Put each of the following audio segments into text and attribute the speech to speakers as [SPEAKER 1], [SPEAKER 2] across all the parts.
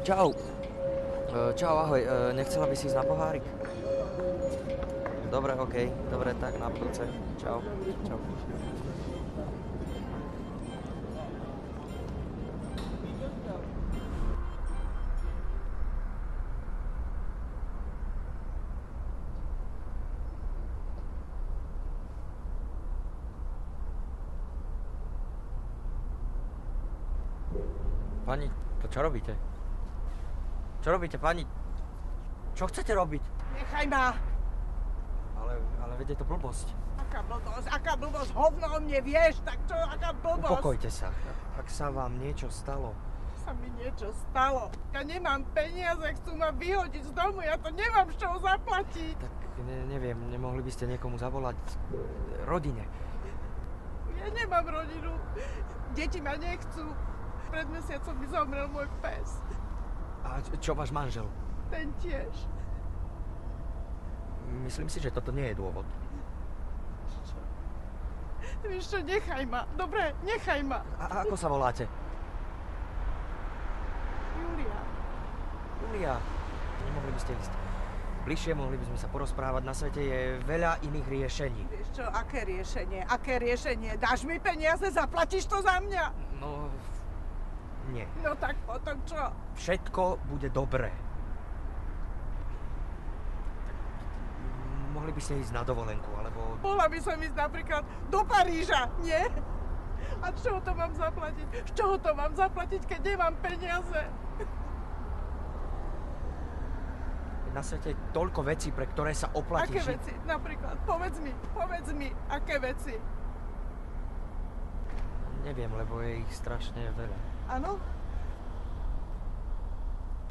[SPEAKER 1] Čau. Čau, ahoj. Nechcela by si ísť na pohárik? Dobre, okej. Dobre, tak na budúce. Čau. Čau. Pani, to čo robíte? Čo robíte, pani? Čo chcete robiť?
[SPEAKER 2] Nechaj ma!
[SPEAKER 1] Ale veď je to blbosť.
[SPEAKER 2] Aká blbosť, hovno o mne vieš, tak čo, aká blbosť?
[SPEAKER 1] Upokojte sa. Ak sa vám niečo stalo...
[SPEAKER 2] Sa mi niečo stalo. Ja nemám peniaze, chcú ma vyhodiť z domu, ja to nemám z čoho zaplatiť.
[SPEAKER 1] Tak neviem, nemohli by ste niekomu zavolať rodine.
[SPEAKER 2] Ja nemám rodinu. Deti ma nechcú. Pred mesiacom mi zomrel môj pes.
[SPEAKER 1] A čo váš manžel?
[SPEAKER 2] Ten tiež.
[SPEAKER 1] Myslím si, že toto nie je dôvod.
[SPEAKER 2] Vieš čo, nechaj ma. Dobre, nechaj ma.
[SPEAKER 1] A ako sa voláte?
[SPEAKER 2] Julia.
[SPEAKER 1] Julia, nemohli by ste ísť bližšie, mohli by sme sa porozprávať. Na svete je veľa iných riešení.
[SPEAKER 2] Vieš čo, aké riešenie? Aké riešenie? Dáš mi peniaze, zaplatíš to za mňa?
[SPEAKER 1] No, nie.
[SPEAKER 2] No tak potom čo?
[SPEAKER 1] Všetko bude dobré. Mohli by ste ísť na dovolenku, alebo...
[SPEAKER 2] Mohla by som ísť napríklad do Paríža, nie? A z čoho to mám zaplatiť? Z čoho to mám zaplatiť, keď nemám peniaze?
[SPEAKER 1] Na svete je toľko vecí, pre ktoré sa oplatí
[SPEAKER 2] Aké
[SPEAKER 1] žiť.
[SPEAKER 2] veci? Napríklad, povedz mi, aké veci?
[SPEAKER 1] Neviem, lebo je ich strašne veľa.
[SPEAKER 2] Áno?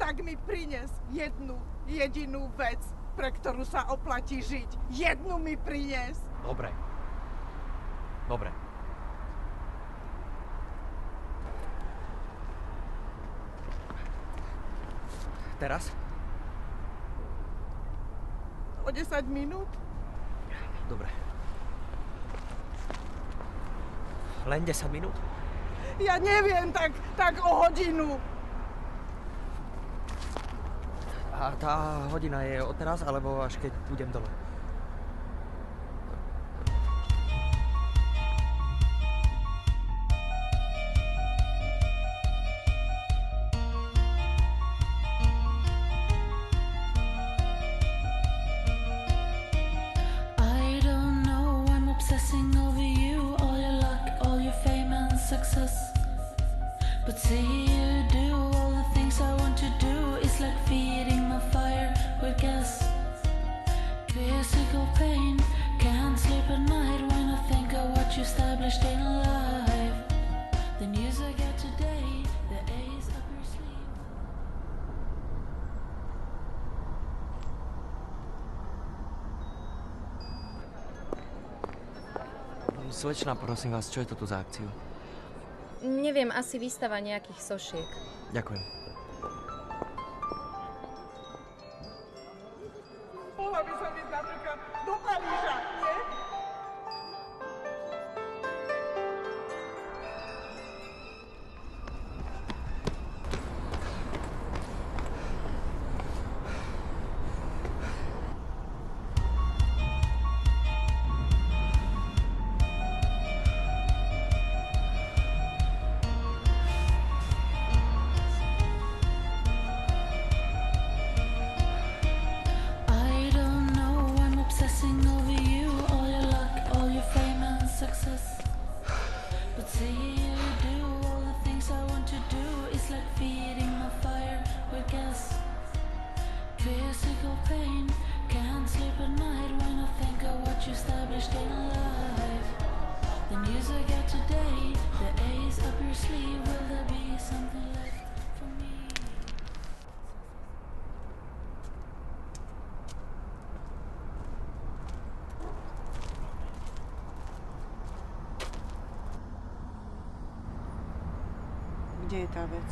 [SPEAKER 2] Tak mi prines jednu jedinú vec, pre ktorú sa oplatí žiť. Jednu mi prines.
[SPEAKER 1] Dobre. Dobre. Teraz?
[SPEAKER 2] O 10 minút?
[SPEAKER 1] Dobre. Len 10 minút?
[SPEAKER 2] Ja neviem, tak o hodinu.
[SPEAKER 1] A tá hodina je odteraz, alebo až keď budem dole?
[SPEAKER 3] I don't know, I'm obsessing over you, all your luck, all your fame and success. But see you do all the things I want to do, it's like feeding my fire with gas. Physical pain, can't sleep at night when I think of what you established in life. The news I get today, the ace up your sleeve.
[SPEAKER 1] Slečna, prosím vás, čo je to tu za akciu?
[SPEAKER 4] Neviem, asi výstava nejakých sošiek.
[SPEAKER 1] Ďakujem.
[SPEAKER 2] Mohla by som ísť napríklad do Paríža, nie?
[SPEAKER 3] I don't know, I'm obsessing over you, all your luck, all your fame and success. But see you do all the things I want to do, it's like feeding my fire with gas. Physical pain, can't sleep at night when I think of what you established in life. The news I get today, the ace up your sleeve, will there be something left for me?
[SPEAKER 2] Kde je tá vec?